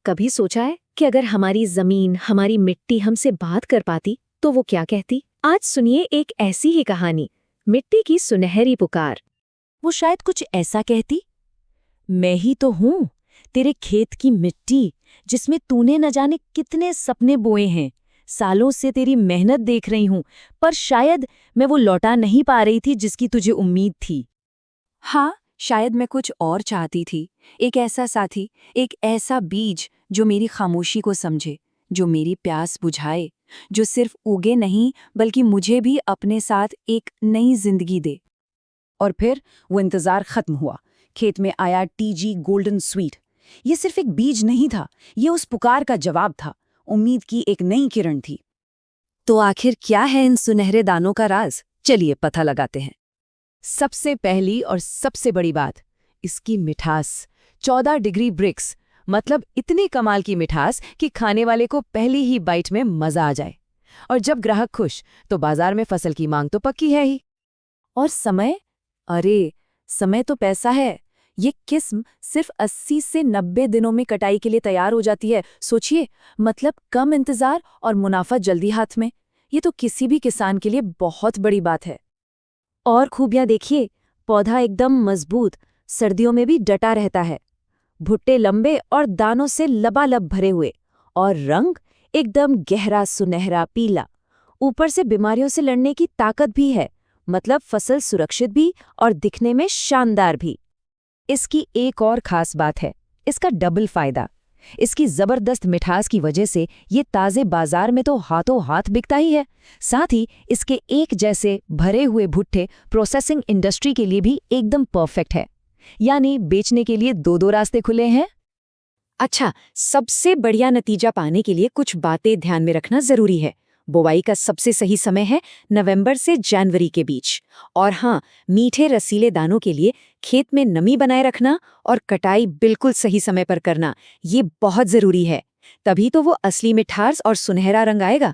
कभी सोचा है कि अगर हमारी जमीन, हमारी मिट्टी हमसे बात कर पाती तो वो क्या कहती? आज सुनिए एक ऐसी ही कहानी, मिट्टी की सुनहरी पुकार। वो शायद कुछ ऐसा कहती, मैं ही तो हूँ, तेरे खेत की मिट्टी, जिसमें तूने न जाने कितने सपने बोए हैं। सालों से तेरी मेहनत देख रही हूँ, पर शायद मैं वो लौटा नहीं पा रही थी जिसकी तुझे उम्मीद थी। हाँ, शायद मैं कुछ और चाहती थी। एक ऐसा साथी, एक ऐसा बीज जो मेरी खामोशी को समझे, जो मेरी प्यास बुझाए, जो सिर्फ उगे नहीं बल्कि मुझे भी अपने साथ एक नई जिंदगी दे। और फिर वो इंतजार खत्म हुआ। खेत में आया टीजी गोल्डन स्वीट। ये सिर्फ एक बीज नहीं था, ये उस पुकार का जवाब था। उम्मीद की एक नई किरण थी। तो आखिर क्या है इन सुनहरे दानों का राज? चलिए पता लगाते हैं। सबसे पहली और सबसे बड़ी बात, इसकी मिठास। 14 डिग्री ब्रिक्स, मतलब इतनी कमाल की मिठास कि खाने वाले को पहली ही बाइट में मजा आ जाए। और जब ग्राहक खुश, तो बाजार में फसल की मांग तो पक्की है ही। और समय, अरे समय तो पैसा है। ये किस्म सिर्फ 80 से 90 दिनों में कटाई के लिए तैयार हो जाती है। सोचिए, मतलब कम इंतजार और मुनाफा जल्दी हाथ में। ये तो किसी भी किसान के लिए बहुत बड़ी बात है। और खूबियां देखिए, पौधा एकदम मजबूत, सर्दियों में भी डटा रहता है। भुट्टे लंबे और दानों से लबालब भरे हुए, और रंग एकदम गहरा सुनहरा पीला। ऊपर से बीमारियों से लड़ने की ताकत भी है, मतलब फसल सुरक्षित भी और दिखने में शानदार भी। इसकी एक और खास बात है, इसका डबल फायदा। इसकी जबरदस्त मिठास की वजह से ये ताजे बाजार में तो हाथों हाथ बिकता ही है। साथ ही इसके एक जैसे भरे हुए भुट्टे प्रोसेसिंग इंडस्ट्री के लिए भी एकदम परफेक्ट है। यानी बेचने के लिए दो दो रास्ते खुले हैं। अच्छा, सबसे बढ़िया नतीजा पाने के लिए कुछ बातें ध्यान में रखना जरूरी है। बुवाई का सबसे सही समय है नवंबर से जनवरी के बीच। और हाँ, मीठे रसीले दानों के लिए खेत में नमी बनाए रखना और कटाई बिल्कुल सही समय पर करना, ये बहुत जरूरी है। तभी तो वो असली मिठास और सुनहरा रंग आएगा।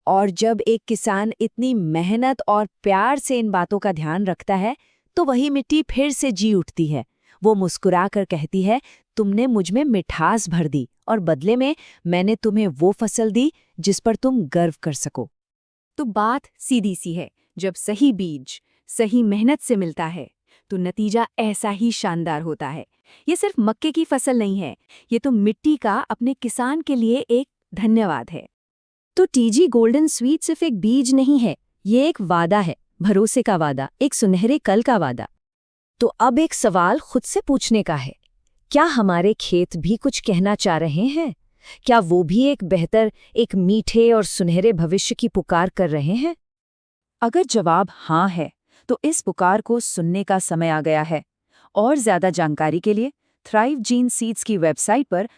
और जब एक किसान इतनी मेहनत और प्यार से इन बातों का ध्यान रखता है, तो वही मिट्टी फिर से जी उठती है। वो मुस्कुरा कर कहती है, तुमने मुझ में मिठास भर दी और बदले में मैंने तुम्हें वो फसल दी जिस पर तुम गर्व कर सको। तो बात सीधी सी है, जब सही बीज सही मेहनत से मिलता है तो नतीजा ऐसा ही शानदार होता है। ये सिर्फ मक्के की फसल नहीं है, ये तो मिट्टी का अपने किसान के लिए एक धन्यवाद है। तो टीजी गोल्डन स्वीट सिर्फ एक बीज नहीं है, ये एक वादा है, भरोसे का वादा, एक सुनहरे कल का वादा। तो अब एक सवाल खुद से पूछने का है, क्या हमारे खेत भी कुछ कहना चाह रहे हैं? क्या वो भी एक बेहतर, एक मीठे और सुनहरे भविष्य की पुकार कर रहे हैं? अगर जवाब हाँ है, तो इस पुकार को सुनने का समय आ गया है। और ज्यादा जानकारी के लिए थ्राइव जीन सीड्स की वेबसाइट पर